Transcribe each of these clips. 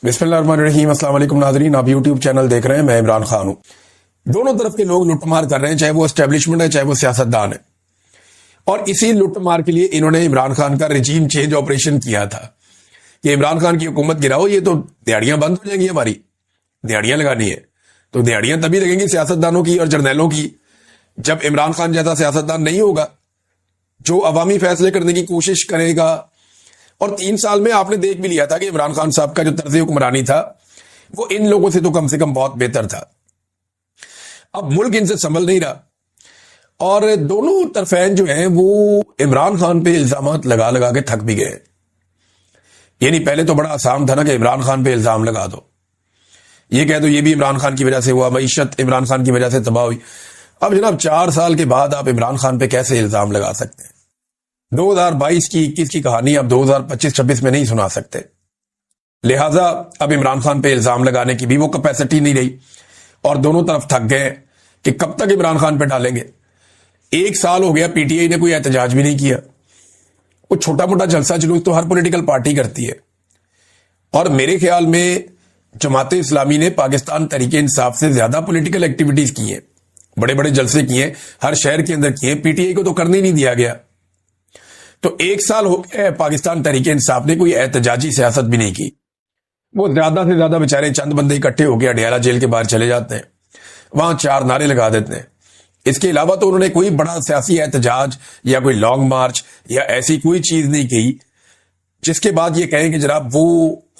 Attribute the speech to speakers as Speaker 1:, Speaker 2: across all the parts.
Speaker 1: बिस्मिल्लाहिर्रहमानिर्रहीम। अस्सलाम वालेकुम नाज़रीन, आप यूट्यूब चैनल देख रहे हैं। मैं इमरान खान हूं। दोनों तरफ के लोग लुटमार कर रहे हैं, चाहे वो एस्टेब्लिशमेंट है चाहे वो सियासतदान है। और इसी लुटमार के लिए इन्होंने इमरान खान का रिजीम चेंज ऑपरेशन किया था कि इमरान खान की हुकूमत गिराओ, ये तो दिहाड़ियां बंद हो जाएंगी, हमारी दिहाड़ियां लगानी है तो दिहाड़ियां तभी लगेंगी सियासतदानों की और जर्नैलों की जब इमरान खान जैसा सियासतदान नहीं होगा जो अवामी फैसले करने की कोशिश करेगा। और 3 साल में आपने देख भी लिया था कि इमरान खान साहब का जो तर्ज हुक्मरानी था वो इन लोगों से तो कम से कम बहुत बेहतर था। अब मुल्क इनसे संभल नहीं रहा और दोनों तरफैन जो हैं वो इमरान खान पे इल्जाम लगा लगा के थक भी गए। यानी पहले तो बड़ा आसान था ना कि इमरान खान पे इल्जाम लगा दो, ये कह दो ये भी इमरान खान की वजह से हुआ, मईशत इमरान खान की वजह से तबाह हुई। अब जनाब 4 साल के बाद आप इमरान खान पे कैसे इल्जाम लगा सकते हैं? 2022 की 21 की कहानी अब 2025-26 में नहीं सुना सकते। लिहाजा अब इमरान खान पे इल्जाम लगाने की भी वो कैपेसिटी नहीं रही और दोनों तरफ थक गए कि कब तक इमरान खान पे डालेंगे। 1 साल हो गया, पीटीआई ने कोई एहतजाज भी नहीं किया। वो छोटा मोटा जलसा जुलूस तो हर पॉलिटिकल पार्टी करती है और मेरे ख्याल में जमात इस्लामी ने पाकिस्तान तहरीक इंसाफ से ज्यादा पॉलिटिकल एक्टिविटीज की हैं, बड़े बड़े जलसे किए, हर शहर के अंदर किए। पीटीआई को तो करने ही नहीं दिया गया। तो 1 साल हो गया, पाकिस्तान तहरीक इंसाफ ने कोई एहतजाजी सियासत भी नहीं की। वो ज्यादा से ज्यादा बेचारे चंद बंदे इकट्ठे होकर अडियाला जेल के बाहर चले जाते हैं, वहां 4 नारे लगा देते हैं। इसके अलावा तो उन्होंने कोई बड़ा सियासी एहतजाज या कोई लॉन्ग मार्च या ऐसी कोई चीज नहीं की जिसके बाद ये कहें कि जनाब वो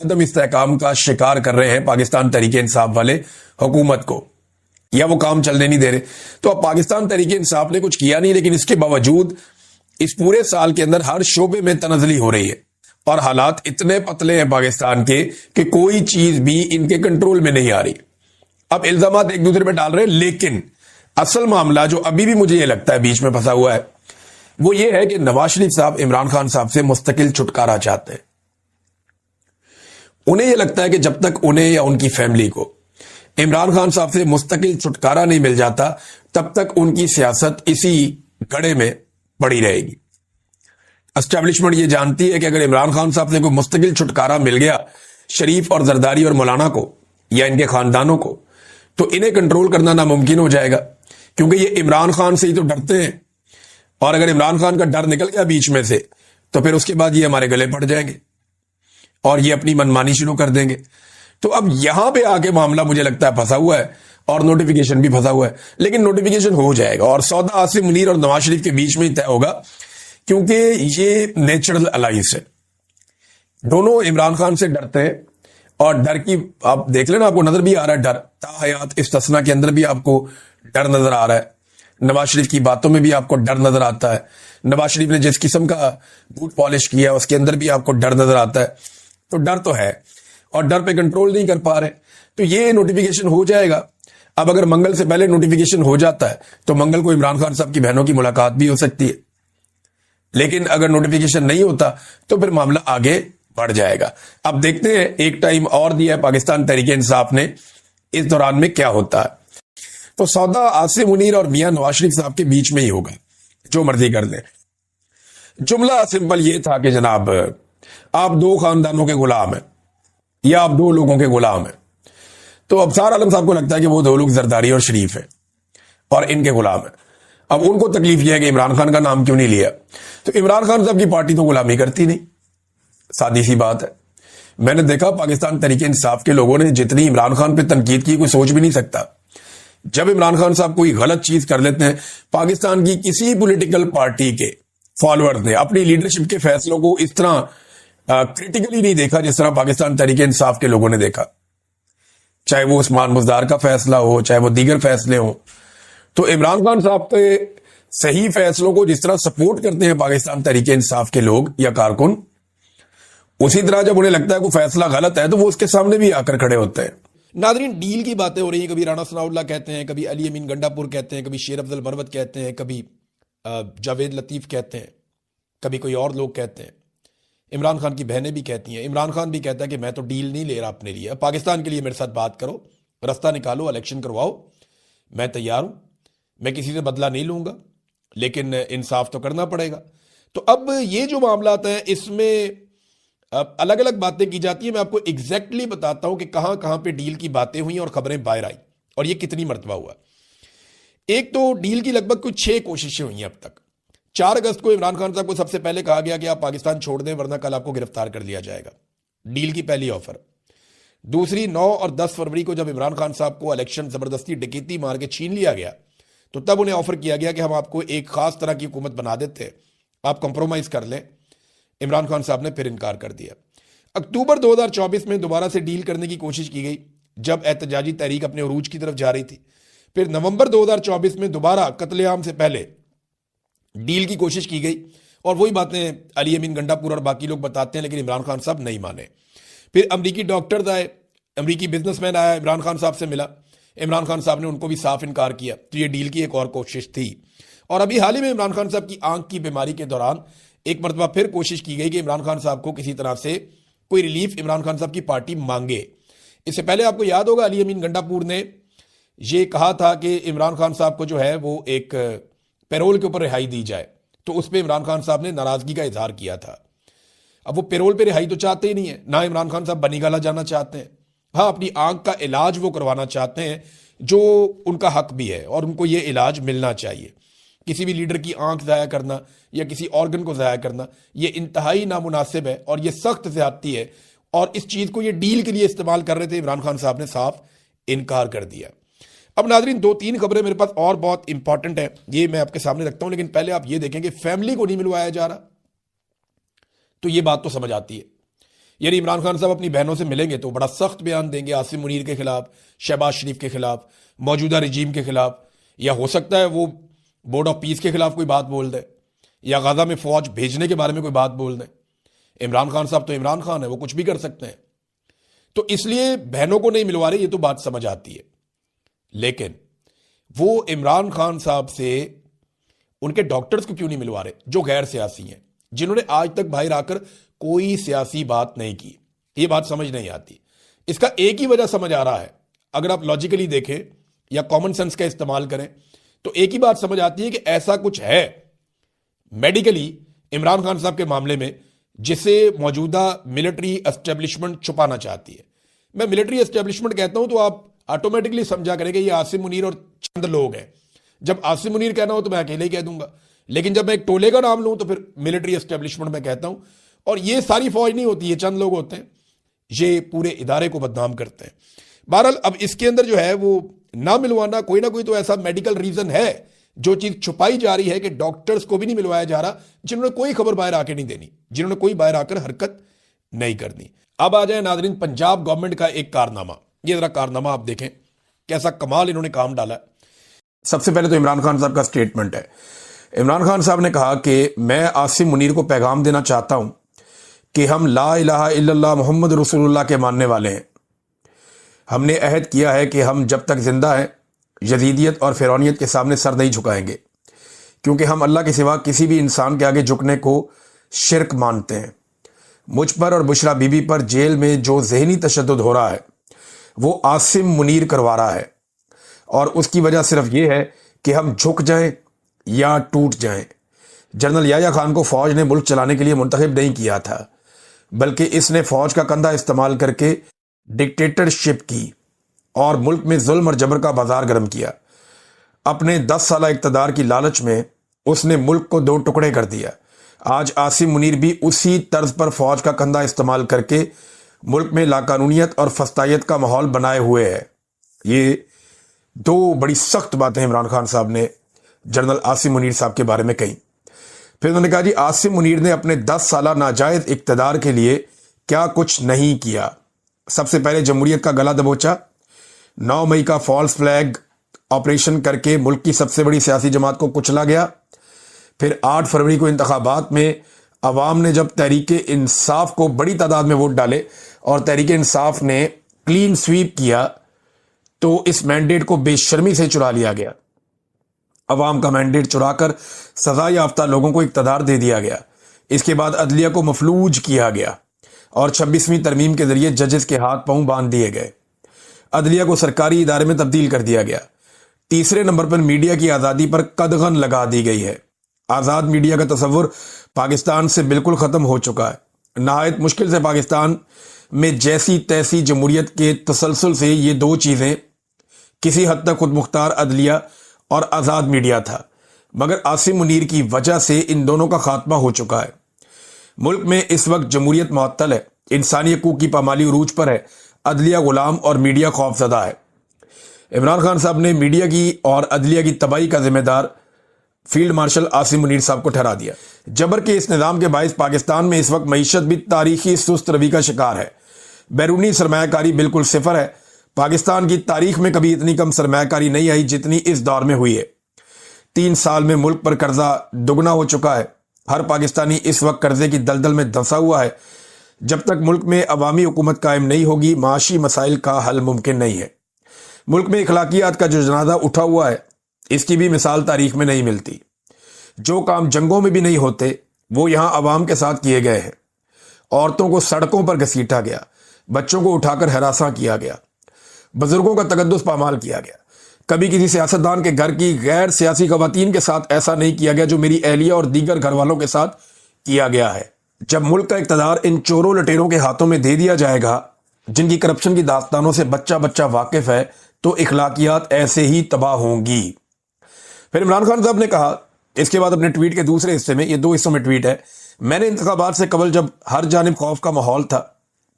Speaker 1: अदम इस्तेहकाम का शिकार कर रहे हैं पाकिस्तान तहरीक इंसाफ वाले हुकूमत को, या वो काम चलने नहीं दे रहे। तो अब पाकिस्तान तहरीक इंसाफ ने कुछ किया नहीं, लेकिन इसके बावजूद इस पूरे साल के अंदर हर शोबे में तनजली हो रही है और हालात इतने पतले हैं पाकिस्तान के कि कोई चीज भी इनके कंट्रोल में नहीं आ रही। अब इल्जामात एक दूसरे पे डाल रहे हैं, लेकिन असल मामला जो अभी भी मुझे ये लगता है बीच में फंसा हुआ है वो ये है कि नवाज शरीफ साहब इमरान खान साहब से मुस्तकिल छुटकारा चाहते हैं। उन्हें यह लगता है कि जब तक उन्हें या उनकी फैमिली को इमरान खान साहब से मुस्तकिल छुटकारा नहीं मिल जाता तब तक उनकी सियासत इसी गड़े में पड़ी रहेगी। एस्टेब्लिशमेंट ये जानती है कि अगर इमरान खान साहब से कोई मुस्तकिल छुटकारा मिल गया शरीफ और जरदारी और मौलाना को या इनके खानदानों को, तो इन्हें कंट्रोल करना नामुमकिन हो जाएगा, क्योंकि ये इमरान खान से ही तो डरते हैं। और अगर इमरान खान का डर निकल गया बीच में से तो फिर उसके बाद ये हमारे गले पड़ जाएंगे और ये अपनी मनमानी शुरू कर देंगे। तो अब यहां पे आके मामला मुझे लगता है फंसा हुआ है और नोटिफिकेशन भी फंसा हुआ है, लेकिन नोटिफिकेशन हो जाएगा और सौदा आसिफ मुनीर और नवाज शरीफ के बीच में ही तय होगा, क्योंकि ये नेचुरल अलाइंस है। दोनों इमरान खान से डरते हैं और डर की आप देख लेना, आपको नजर भी आ रहा है डर। ताहयात इस्तिस्ना के अंदर भी आपको डर नजर आ रहा है, नवाज शरीफ की बातों में भी आपको डर नजर आता है, नवाज शरीफ ने जिस किस्म का बूट पॉलिश किया उसके अंदर भी आपको डर नजर आता है। तो डर तो है और डर पे कंट्रोल नहीं कर पा रहे, तो ये नोटिफिकेशन हो जाएगा। अब अगर मंगल से पहले नोटिफिकेशन हो जाता है तो मंगल को इमरान खान साहब की बहनों की मुलाकात भी हो सकती है, लेकिन अगर नोटिफिकेशन नहीं होता तो फिर मामला आगे बढ़ जाएगा। अब देखते हैं, एक टाइम और दिया है पाकिस्तान तहरीक इंसाफ ने, इस दौरान में क्या होता है। तो सौदा आसिफ मुनीर और मियां नवाज शरीफ साहब के बीच में ही होगा, जो मर्जी कर दे। जुमला सिंपल ये था कि जनाब आप 2 खानदानों के गुलाम हैं या आप 2 लोगों के गुलाम हैं। तो अबसार आलम साहब को लगता है कि वो 2 लोग जरदारी और शरीफ हैं और इनके गुलाम हैं। अब उनको तकलीफ यह है कि इमरान खान का नाम क्यों नहीं लिया। तो इमरान खान साहब की पार्टी तो गुलामी करती नहीं, सादी सी बात है। मैंने देखा पाकिस्तान तहरीक इंसाफ के लोगों ने जितनी इमरान खान पे तनकीद की कोई सोच भी नहीं सकता। जब इमरान खान साहब कोई गलत चीज कर लेते हैं, पाकिस्तान की किसी पॉलिटिकल पार्टी के फॉलोअर्स ने अपनी लीडरशिप के फैसलों को इस तरह क्रिटिकली नहीं देखा जिस तरह पाकिस्तान तहरीक इंसाफ के लोगों ने देखा। चाहे वो उस्मान बुज़दार का फैसला हो, चाहे वो दीगर फैसले हो, तो इमरान खान साहब के सही फैसलों को जिस तरह सपोर्ट करते हैं पाकिस्तान तहरीक इंसाफ के लोग या कारकुन, उसी तरह जब उन्हें लगता है कोई फैसला गलत है तो वो उसके सामने भी आकर खड़े होते हैं। नादरीन, डील की बातें हो रही हैं, कभी राणा सनाउल्लाह कहते हैं, कभी अली अमीन गंडापुर कहते हैं, कभी शेर अफजल मरवत कहते हैं, कभी जावेद लतीफ कहते हैं, कभी कोई और लोग कहते हैं। इमरान खान की बहनें भी कहती हैं, इमरान खान भी कहता है कि मैं तो डील नहीं ले रहा अपने लिए, पाकिस्तान के लिए मेरे साथ बात करो, रास्ता निकालो, इलेक्शन करवाओ, मैं तैयार हूं, मैं किसी से बदला नहीं लूंगा, लेकिन इंसाफ तो करना पड़ेगा। तो अब ये जो मामला है इसमें الگ الگ باتیں کی جاتی ہیں. میں آپ کو ایگزیکٹلی بتاتا ہوں کہ کہاں کہاں پہ ڈیل کی باتیں ہوئیں اور خبریں باہر آئی اور یہ کتنی مرتبہ ہوا. ایک تو ڈیل کی لگ بھگ کچھ 6 کوششیں ہوئی ہیں اب تک. 4 اگست کو عمران خان صاحب کو سب سے پہلے کہا گیا کہ آپ پاکستان چھوڑ دیں ورنہ کل آپ کو گرفتار کر لیا جائے گا. ڈیل کی پہلی آفر. دوسری 9 اور 10 فروری کو جب عمران خان صاحب کو الیکشن زبردستی ڈکیتی مار کے چھین لیا گیا تو تب انہیں آفر کیا گیا کہ ہم آپ کو ایک خاص طرح کی حکومت بنا دیتے ہیں, آپ کمپرومائز کر لیں. عمران خان صاحب نے پھر انکار کر دیا. اکتوبر 2024 میں دوبارہ سے ڈیل کرنے کی کوشش کی گئی جب احتجاجی تحریک اپنے عروج کی طرف جا رہی تھی. پھر نومبر 2024 میں دوبارہ قتل عام سے پہلے ڈیل کی کوشش کی گئی اور وہی باتیں علی امین گنڈا پور اور باقی لوگ بتاتے ہیں لیکن عمران خان صاحب نہیں مانے. پھر امریکی ڈاکٹرز آئے, امریکی بزنس مین آیا, عمران خان صاحب سے ملا. عمران خان صاحب نے ان کو بھی صاف انکار کیا. تو یہ ڈیل کی ایک اور کوشش تھی. اور ابھی حال ہی میں عمران خان صاحب کی آنکھ کی بیماری کے دوران ایک مرتبہ پھر کوشش کی گئی کہ عمران خان صاحب کو کسی طرح سے کوئی ریلیف عمران خان صاحب کی پارٹی مانگے. اس سے پہلے آپ کو یاد ہوگا علی امین گنڈا پور نے یہ کہا تھا کہ عمران خان صاحب کو جو ہے وہ ایک پیرول کے اوپر رہائی دی جائے, تو اس پہ عمران خان صاحب نے ناراضگی کا اظہار کیا تھا. اب وہ پیرول پہ رہائی تو چاہتے ہی نہیں ہے, نہ عمران خان صاحب بنی گالا جانا چاہتے ہیں. ہاں, اپنی آنکھ کا علاج وہ کروانا چاہتے ہیں جو ان کا حق بھی ہے اور ان کو یہ علاج ملنا چاہیے. کسی بھی لیڈر کی آنکھ ضائع کرنا یا کسی آرگن کو ضائع کرنا یہ انتہائی نامناسب ہے اور یہ سخت زیادتی ہے, اور اس چیز کو یہ ڈیل کے لیے استعمال کر رہے تھے. عمران خان صاحب نے صاف انکار کر دیا. اب ناظرین 2-3 خبریں میرے پاس اور بہت امپورٹنٹ ہیں, یہ میں آپ کے سامنے رکھتا ہوں, لیکن پہلے آپ یہ دیکھیں کہ فیملی کو نہیں ملوایا جا رہا تو یہ بات تو سمجھ آتی ہے. یعنی عمران خان صاحب اپنی بہنوں سے ملیں گے تو بڑا سخت بیان دیں گے عاصم منیر کے خلاف, شہباز شریف کے خلاف, موجودہ رجیم کے خلاف, یا ہو سکتا ہے وہ بورڈ آف پیس کے خلاف کوئی بات بول دے, یا غزہ میں فوج بھیجنے کے بارے میں کوئی بات بول دیں. عمران خان صاحب تو عمران خان ہے, وہ کچھ بھی کر سکتے ہیں. تو اس لیے بہنوں کو نہیں ملوا رہے, یہ تو بات سمجھ آتی ہے. لیکن وہ عمران خان صاحب سے ان کے ڈاکٹرز کو کیوں نہیں ملوا رہے جو غیر سیاسی ہیں, جنہوں نے آج تک باہر آ کر کوئی سیاسی بات نہیں کی؟ یہ بات سمجھ نہیں آتی. اس کا ایک ہی وجہ سمجھ آ رہا ہے, اگر آپ لاجیکلی دیکھیں یا کامن سینس کا استعمال کریں تو ایک ہی بات سمجھ آتی ہے کہ ایسا کچھ ہے میڈیکلی عمران خان صاحب کے معاملے میں جسے موجودہ ملٹری اسٹیبلشمنٹ چھپانا چاہتی ہے. میں ملٹری اسٹیبلشمنٹ کہتا ہوں تو آپ آٹومیٹکلی سمجھا کریں کہ یہ عاصم منیر اور چند لوگ ہیں. جب عاصم منیر کہنا ہو تو میں اکیلے ہی کہہ دوں گا, لیکن جب میں ایک ٹولے کا نام لوں تو پھر ملٹری اسٹیبلشمنٹ میں کہتا ہوں. اور یہ ساری فوج نہیں ہوتی, یہ چند لوگ ہوتے ہیں, یہ پورے ادارے کو بدنام کرتے ہیں. بہرحال اب اس کے اندر جو ہے وہ نہ ملوانا کوئی نہ کوئی تو ایسا میڈیکل ریزن ہے, جو چیز چھپائی جا رہی ہے کہ ڈاکٹرز کو بھی نہیں ملوایا جا رہا جنہوں نے کوئی خبر باہر آ کے نہیں دینی, جنہوں نے کوئی باہر آ کر حرکت نہیں کرنی. اب آ جائیں ناظرین پنجاب گورنمنٹ کا ایک کارنامہ. یہ ذرا کارنامہ آپ دیکھیں کیسا کمال انہوں نے کام ڈالا ہے. سب سے پہلے تو عمران خان صاحب کا سٹیٹمنٹ ہے. عمران خان صاحب نے کہا کہ میں عاصم منیر کو پیغام دینا چاہتا ہوں کہ ہم لا الہ الا اللہ محمد رسول اللہ کے ماننے والے ہیں. ہم نے عہد کیا ہے کہ ہم جب تک زندہ ہیں یزیدیت اور فرعونیت کے سامنے سر نہیں جھکائیں گے, کیونکہ ہم اللہ کے سوا کسی بھی انسان کے آگے جھکنے کو شرک مانتے ہیں. مجھ پر اور بشرا بی بی پر جیل میں جو ذہنی تشدد ہو رہا ہے وہ عاصم منیر کروا رہا ہے, اور اس کی وجہ صرف یہ ہے کہ ہم جھک جائیں یا ٹوٹ جائیں. جنرل یحییٰ خان کو فوج نے ملک چلانے کے لیے منتخب نہیں کیا تھا, بلکہ اس نے فوج کا کندھا استعمال کر کے ڈکٹیٹرشپ کی اور ملک میں ظلم اور جبر کا بازار گرم کیا. اپنے 10 سالہ اقتدار کی لالچ میں اس نے ملک کو 2 ٹکڑے کر دیا. آج عاصم منیر بھی اسی طرز پر فوج کا کندھا استعمال کر کے ملک میں لاقانونیت اور فسطائیت کا ماحول بنائے ہوئے ہے. یہ 2 بڑی سخت باتیں عمران خان صاحب نے جنرل عاصم منیر صاحب کے بارے میں کہیں. پھر انہوں نے کہا جی عاصم منیر نے اپنے 10 سالہ ناجائز اقتدار کے لیے کیا کچھ نہیں کیا. سب سے پہلے جمہوریت کا گلا دبوچا, 9 مئی کا فالس فلیگ آپریشن کر کے ملک کی سب سے بڑی سیاسی جماعت کو کچلا گیا. پھر 8 فروری کو انتخابات میں عوام نے جب تحریک انصاف کو بڑی تعداد میں ووٹ ڈالے اور تحریک انصاف نے کلین سویپ کیا تو اس مینڈیٹ کو بے شرمی سے چرا لیا گیا. عوام کا مینڈیٹ چرا کر سزا یافتہ لوگوں کو اقتدار دے دیا گیا. اس کے بعد عدلیہ کو مفلوج کیا گیا اور 26ویں ترمیم کے ذریعے ججز کے ہاتھ پاؤں باندھ دیے گئے. عدلیہ کو سرکاری ادارے میں تبدیل کر دیا گیا. تیسرے نمبر پر میڈیا کی آزادی پر قدغن لگا دی گئی ہے. آزاد میڈیا کا تصور پاکستان سے بالکل ختم ہو چکا ہے. नहायत मुश्किल से पाकिस्तान में जैसी तैसी जमहूरियत के तसलसल से ये दो चीज़ें किसी हद तक खुद मुख्तार अदलिया और आज़ाद मीडिया था, मगर आसिम मुनीर की वजह से इन दोनों का खात्मा हो चुका है। मुल्क में इस वक्त जमहूरियत मुअत्तल है, इंसानी हकूक की पामाली उरूज पर है, अदलिया गुलाम और मीडिया खौफजदा है। इमरान खान साहब ने मीडिया की और अदलिया की तबाही का जिम्मेदार फील्ड मार्शल आसिम मुनीर साहब को ठहरा दिया। जबर के इस निज़ाम के बायस पाकिस्तान में इस वक्त मईशत भी तारीखी सुस्त रवि का शिकार है। बैरूनी सरमायाकारी बिल्कुल सिफर है। पाकिस्तान की तारीख में कभी इतनी कम सरमायाकारी नहीं आई जितनी इस दौर में हुई है। 3 साल में मुल्क पर कर्जा दुगना हो चुका है। हर पाकिस्तानी इस वक्त कर्जे की दलदल में धंसा हुआ है। जब तक मुल्क में अवामी हुकूमत कायम नहीं होगी, माशी मसाइल का हल मुमकिन नहीं है। मुल्क में इखलाकियात का जो जनाजा उठा हुआ है, इसकी भी मिसाल तारीख में नहीं मिलती। जो काम जंगों में भी नहीं होते वो यहां अवाम के साथ किए गए हैं। औरतों को सड़कों पर घसीटा गया, बच्चों को उठाकर हरासा किया गया, बुजुर्गों का तकद्दुस पामाल किया गया। कभी किसी सियासतदान के घर की गैर सियासी खवातीन के साथ ऐसा नहीं किया गया जो मेरी अहलिया और दीगर घर वालों के साथ किया गया है। जब मुल्क का इक़्तिदार इन चोरों लटेरों के हाथों में दे दिया जाएगा जिनकी करप्शन की दास्तानों से बच्चा बच्चा वाकिफ है, तो इखलाकियात ऐसे ही तबाह होंगी। फिर इमरान खान साहब ने कहा इसके बाद अपने ट्वीट के दूसरे हिस्से में, ये 2 हिस्सों में ट्वीट है, मैंने इंतखाबात से कबल जब हर जानिब खौफ का माहौल था,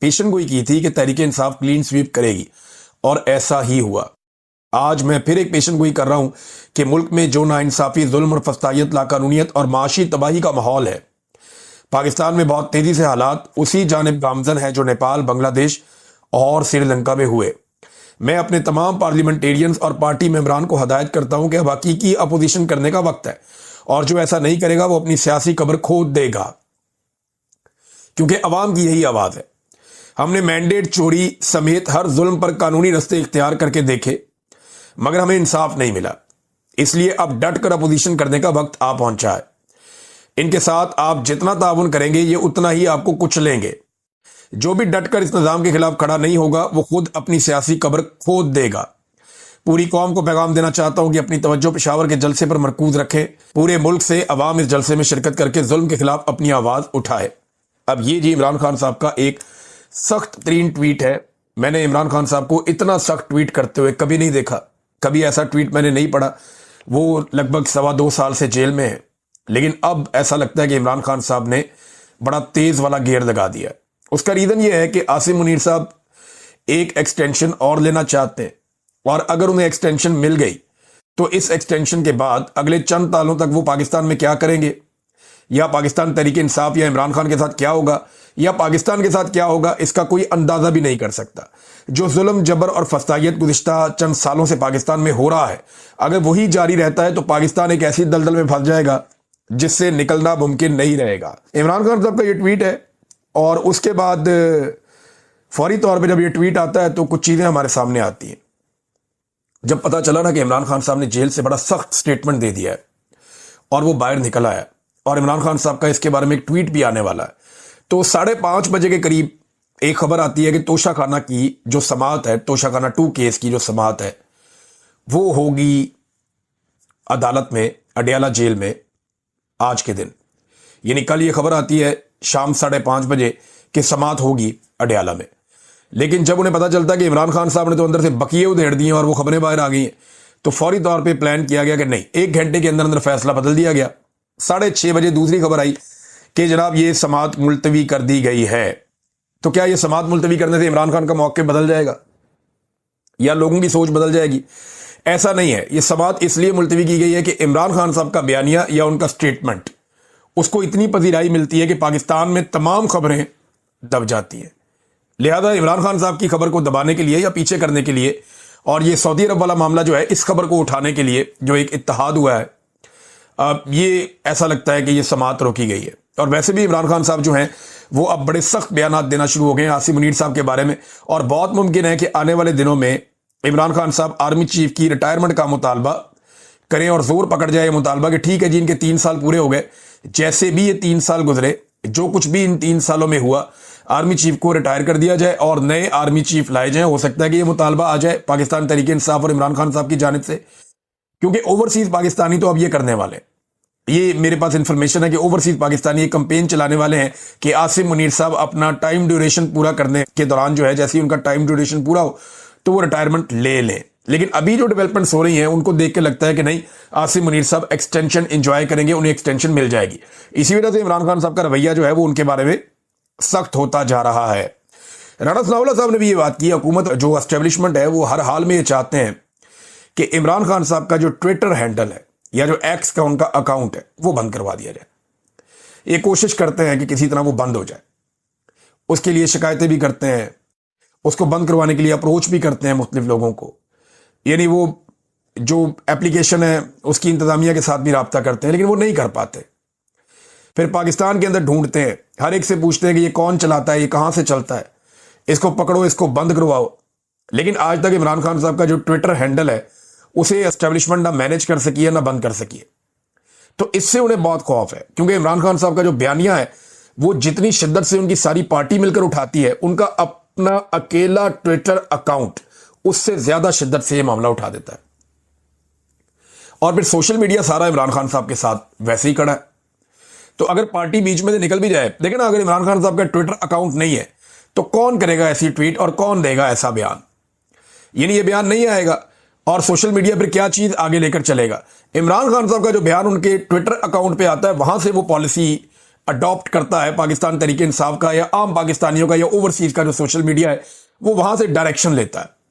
Speaker 1: पेशन गोई की थी कि तहरीक इंसाफ क्लीन स्वीप करेगी, और ऐसा ही हुआ। आज मैं फिर एक पेशन गोई कर रहा हूं कि मुल्क में जो नाइंसाफी, जुल्म और फस्तायत, लाकानूनियत और माशी तबाही का माहौल है, पाकिस्तान में बहुत तेजी से हालात उसी जानिब गामजन है जो नेपाल, बांग्लादेश और श्रीलंका में हुए। मैं अपने तमाम पार्लियामेंटेरियंस और पार्टी मेंबरान को हदायत करता हूं कि अब हकीकी अपोजिशन करने का वक्त है, और जो ऐसा नहीं करेगा वो अपनी सियासी कब्र खोद देगा, क्योंकि अवाम की यही आवाज है। हमने मैंडेट चोरी समेत हर जुल्म पर कानूनी रस्ते इख्तियार करके देखे, मगर हमें इंसाफ नहीं मिला। इसलिए अब डट कर अपोजिशन करने का वक्त आ पहुंचा है। इनके साथ आप जितना ताउन करेंगे ये उतना ही आपको कुचलेंगे। जो भी डट कर इस निज़ाम के खिलाफ खड़ा नहीं होगा वो खुद अपनी सियासी कब्र खोद देगा। पूरी कौम को पैगाम देना चाहता हूं कि अपनी तवज्जो पेशावर के जलसे पर मरकूज रखें। पूरे मुल्क से अवाम इस जलसे में शिरकत करके जुल्म के खिलाफ अपनी आवाज उठाए। अब ये जी इमरान खान साहब का एक सख्त तरीन ट्वीट है। मैंने इमरान खान साहब को इतना सख्त ट्वीट करते हुए कभी नहीं देखा, कभी ऐसा ट्वीट मैंने नहीं पढ़ा। वो लगभग 2.25 साल से जेल में है, लेकिन अब ऐसा लगता है कि इमरान खान साहब ने बड़ा तेज वाला गियर लगा दिया। उसका रीजन ये है कि आसिम मुनीर साहब एक एक्सटेंशन और लेना चाहते हैं, और अगर उन्हें एक्सटेंशन मिल गई तो इस एक्सटेंशन के बाद अगले चंद सालों तक वो पाकिस्तान में क्या करेंगे, या पाकिस्तान तहरीक इंसाफ या इमरान खान के साथ क्या होगा, या पाकिस्तान के साथ क्या होगा, इसका कोई अंदाजा भी नहीं कर सकता। जो जुल्म, जबर और फस्तायत गुज़िश्ता चंद सालों से पाकिस्तान में हो रहा है, अगर वही जारी रहता है तो पाकिस्तान एक ऐसी दलदल में फंस जाएगा जिससे निकलना मुमकिन नहीं रहेगा। इमरान खान साहब का ये ट्वीट है, और उसके बाद फौरी तौर पे जब ये ट्वीट आता है तो कुछ चीज़ें हमारे सामने आती हैं। जब पता चला ना कि इमरान खान साहब ने जेल से बड़ा सख्त स्टेटमेंट दे दिया है और वो बाहर निकल आया, और इमरान खान साहब का इसके बारे में एक ट्वीट भी आने वाला है, तो 5:30 बजे के करीब एक खबर आती है कि तोशाखाना की जो समाअत है, तोशाखाना 2 केस की जो समाअत है, वो होगी अदालत में, अडयाला जेल में आज के दिन। यानी कल ये खबर आती है शाम 5:30 बजे कि समाअत होगी अडयाला में। लेकिन जब उन्हें पता चलता कि इमरान खान साहब ने तो अंदर से बकिए उधेड़ दिए और वो खबरें बाहर आ गई हैं, तो फौरी तौर पे प्लान किया गया कि नहीं, 1 घंटे के अंदर अंदर फैसला बदल दिया गया। 6:30 बजे दूसरी खबर आई कि जनाब ये समाअत मुलतवी कर दी गई है। तो क्या ये समाअत मुलतवी करने से इमरान खान का मौक़िफ़ बदल जाएगा या लोगों की सोच बदल जाएगी? ऐसा नहीं है। ये समाअत इसलिए मुलतवी की गई है कि इमरान खान साहब का बयानिया या उनका स्टेटमेंट, उसको इतनी पजीराई मिलती है कि पाकिस्तान में तमाम खबरें दब जाती हैं। लिहाजा इमरान खान साहब की खबर को दबाने के लिए या पीछे करने के लिए, और ये सऊदी अरब वाला मामला जो है, इस खबर को उठाने के लिए जो एक इत्तेहाद हुआ है, ये ऐसा लगता है कि ये समाअत रोकी गई है। और वैसे भी इमरान खान साहब जो हैं वो अब बड़े सख्त बयान देना शुरू हो गए हैं आसिम मुनीर साहब के बारे में, और बहुत मुमकिन है कि आने वाले दिनों में इमरान खान साहब आर्मी चीफ की रिटायरमेंट का मुतालबा करें, और जोर पकड़ जाए मुतालबा कि ठीक है जी, इनके 3 साल पूरे हो गए, जैसे भी ये 3 साल गुजरे, जो कुछ भी इन 3 सालों में हुआ, आर्मी चीफ को रिटायर कर दिया जाए और नए आर्मी चीफ लाए जाए। हो सकता है कि ये मुतालबा आ जाए पाकिस्तान तहरीक इंसाफ और इमरान खान साहब की जानिब से, क्योंकि ओवरसीज पाकिस्तानी तो अब ये करने वाले, یہ میرے پاس انفارمیشن ہے کہ اوورسیز پاکستانی یہ کمپین چلانے والے ہیں کہ عاصم منیر صاحب اپنا ٹائم ڈیوریشن پورا کرنے کے دوران جو ہے جیسے ان کا ٹائم ڈیوریشن پورا ہو تو وہ ریٹائرمنٹ لے لیں. لیکن ابھی جو ڈیولپمنٹس ہو رہی ہیں ان کو دیکھ کے لگتا ہے کہ نہیں, عاصم منیر صاحب ایکسٹینشن انجوائے کریں گے, انہیں ایکسٹینشن مل جائے گی. اسی وجہ سے عمران خان صاحب کا رویہ جو ہے وہ ان کے بارے میں سخت ہوتا جا رہا ہے. رانا ثناء اللہ صاحب نے بھی یہ بات کی, حکومت جو اسٹیبلشمنٹ ہے وہ ہر حال میں یہ چاہتے ہیں کہ عمران خان صاحب کا جو ٹویٹر ہینڈل ہے یا جو ایکس کا ان کا اکاؤنٹ ہے وہ بند کروا دیا جائے. یہ کوشش کرتے ہیں کہ کسی طرح وہ بند ہو جائے, اس کے لیے شکایتیں بھی کرتے ہیں, اس کو بند کروانے کے لیے اپروچ بھی کرتے ہیں مختلف لوگوں کو, یعنی وہ جو اپلیکیشن ہے اس کی انتظامیہ کے ساتھ بھی رابطہ کرتے ہیں لیکن وہ نہیں کر پاتے. پھر پاکستان کے اندر ڈھونڈتے ہیں, ہر ایک سے پوچھتے ہیں کہ یہ کون چلاتا ہے, یہ کہاں سے چلتا ہے, اس کو پکڑو, اس کو بند کرواؤ. لیکن آج تک عمران خان صاحب کا جو ٹویٹر ہینڈل ہے اسے اسٹیبلشمنٹ نہ مینج کر سکی ہے نہ بند کر سکی ہے. تو اس سے انہیں بہت خوف ہے کیونکہ عمران خان صاحب کا جو بیانیہ ہے وہ جتنی شدت سے ان کی ساری پارٹی مل کر اٹھاتی ہے, ان کا اپنا اکیلا ٹویٹر اکاؤنٹ اس سے زیادہ شدت سے یہ معاملہ اٹھا دیتا ہے. اور پھر سوشل میڈیا سارا عمران خان صاحب کے ساتھ ویسے ہی کھڑا ہے. تو اگر پارٹی بیچ میں سے نکل بھی جائے, دیکھیں نا, اگر عمران خان صاحب کا ٹویٹر اکاؤنٹ نہیں ہے تو کون کرے گا ایسی ٹویٹ اور کون دے گا ایسا بیان؟ یعنی یہ بیان نہیں آئے گا اور سوشل میڈیا پر کیا چیز آگے لے کر چلے گا. عمران خان صاحب کا جو بیان ان کے ٹویٹر اکاؤنٹ پہ آتا ہے وہاں سے وہ پالیسی اڈاپٹ کرتا ہے پاکستان تحریک انصاف کا یا عام پاکستانیوں کا یا اوورسیز کا جو سوشل میڈیا ہے وہ وہاں سے ڈائریکشن لیتا ہے.